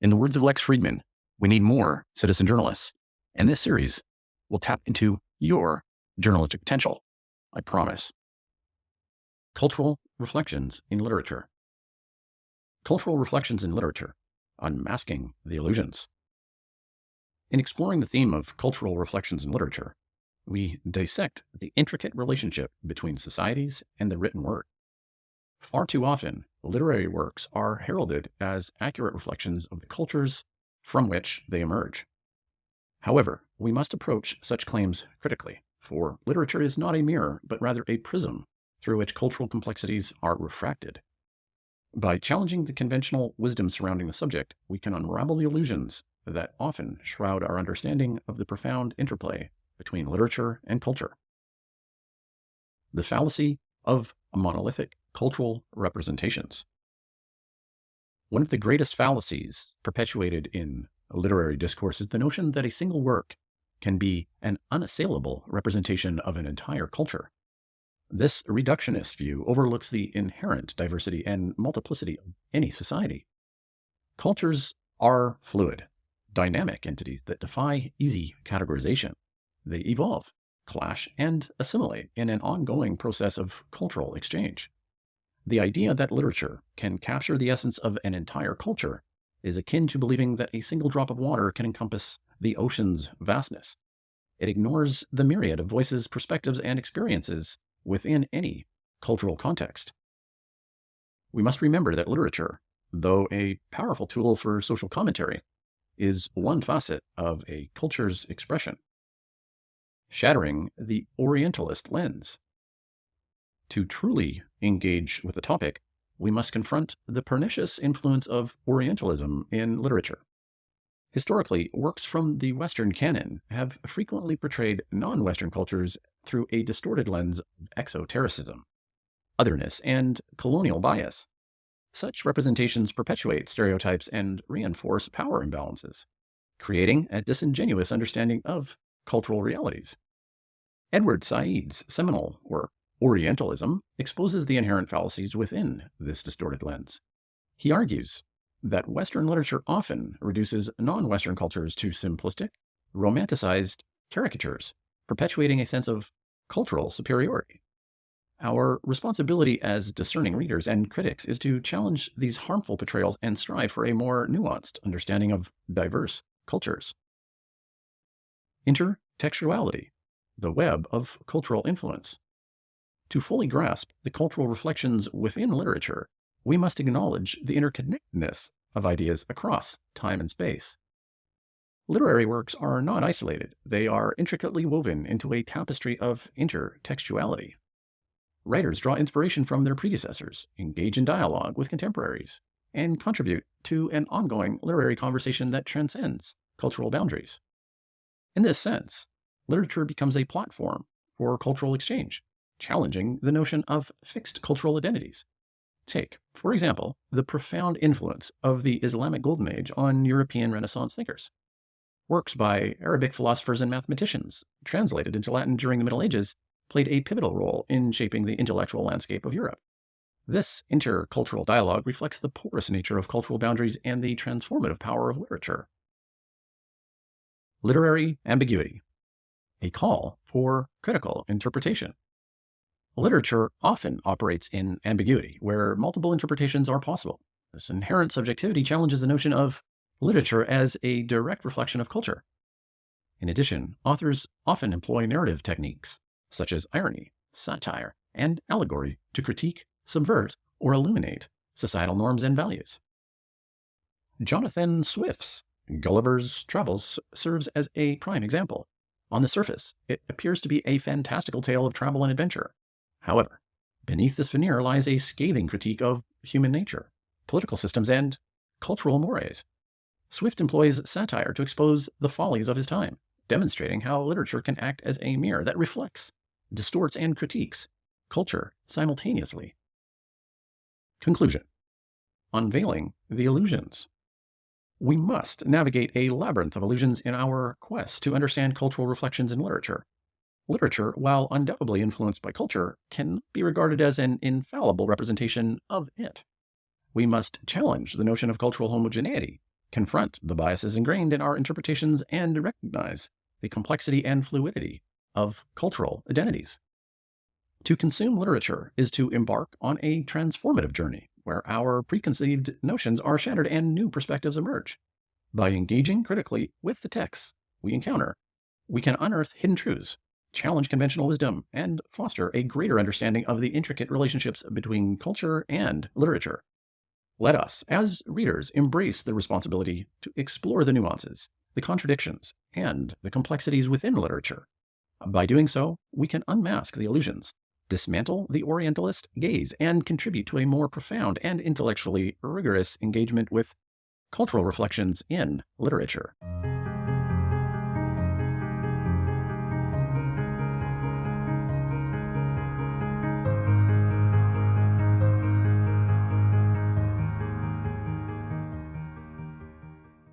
In the words of Lex Friedman, we need more citizen journalists. And this series will tap into your journalistic potential. I promise. Cultural reflections in literature. Cultural reflections in literature. Unmasking the illusions. In exploring the theme of cultural reflections in literature, we dissect the intricate relationship between societies and the written word. Far too often, literary works are heralded as accurate reflections of the cultures from which they emerge. However, we must approach such claims critically, for literature is not a mirror, but rather a prism through which cultural complexities are refracted. By challenging the conventional wisdom surrounding the subject, we can unravel the illusions that often shroud our understanding of the profound interplay between literature and culture. The fallacy of monolithic cultural representations. One of the greatest fallacies perpetuated in literary discourse is the notion that a single work can be an unassailable representation of an entire culture. This reductionist view overlooks the inherent diversity and multiplicity of any society. Cultures are fluid, dynamic entities that defy easy categorization. They evolve, clash, and assimilate in an ongoing process of cultural exchange. The idea that literature can capture the essence of an entire culture is akin to believing that a single drop of water can encompass the ocean's vastness. It ignores the myriad of voices, perspectives, and experiences within any cultural context. We must remember that literature, though a powerful tool for social commentary, is one facet of a culture's expression. Shattering the Orientalist lens. To truly engage with the topic, we must confront the pernicious influence of Orientalism in literature. Historically, works from the Western canon have frequently portrayed non-Western cultures through a distorted lens of exotericism, otherness, and colonial bias. Such representations perpetuate stereotypes and reinforce power imbalances, creating a disingenuous understanding of cultural realities. Edward Said's seminal work, Orientalism, exposes the inherent fallacies within this distorted lens. He argues that Western literature often reduces non-Western cultures to simplistic, romanticized caricatures, perpetuating a sense of cultural superiority. Our responsibility as discerning readers and critics is to challenge these harmful portrayals and strive for a more nuanced understanding of diverse cultures. Intertextuality, the web of cultural influence. To fully grasp the cultural reflections within literature, we must acknowledge the interconnectedness of ideas across time and space. Literary works are not isolated. They are intricately woven into a tapestry of intertextuality. Writers draw inspiration from their predecessors, engage in dialogue with contemporaries, and contribute to an ongoing literary conversation that transcends cultural boundaries. In this sense, literature becomes a platform for cultural exchange, challenging the notion of fixed cultural identities. Take, for example, the profound influence of the Islamic Golden Age on European Renaissance thinkers. Works by Arabic philosophers and mathematicians, translated into Latin during the Middle Ages, played a pivotal role in shaping the intellectual landscape of Europe. This intercultural dialogue reflects the porous nature of cultural boundaries and the transformative power of literature. Literary ambiguity, a call for critical interpretation. Literature often operates in ambiguity, where multiple interpretations are possible. This inherent subjectivity challenges the notion of literature as a direct reflection of culture. In addition, authors often employ narrative techniques, such as irony, satire, and allegory, to critique, subvert, or illuminate societal norms and values. Jonathan Swift's Gulliver's Travels serves as a prime example. On the surface, it appears to be a fantastical tale of travel and adventure. However, beneath this veneer lies a scathing critique of human nature, political systems, and cultural mores. Swift employs satire to expose the follies of his time, demonstrating how literature can act as a mirror that reflects, distorts, and critiques culture simultaneously. Conclusion. Unveiling the illusions. We must navigate a labyrinth of illusions in our quest to understand cultural reflections in literature. Literature, while undoubtedly influenced by culture, can be regarded as an infallible representation of it. We must challenge the notion of cultural homogeneity confront the biases ingrained in our interpretations, and recognize the complexity and fluidity of cultural identities. To consume literature is to embark on a transformative journey where our preconceived notions are shattered and new perspectives emerge. By engaging critically with the texts we encounter, we can unearth hidden truths, challenge conventional wisdom, and foster a greater understanding of the intricate relationships between culture and literature. Let us, as readers, embrace the responsibility to explore the nuances, the contradictions, and the complexities within literature. By doing so, we can unmask the illusions, dismantle the Orientalist gaze, and contribute to a more profound and intellectually rigorous engagement with cultural reflections in literature.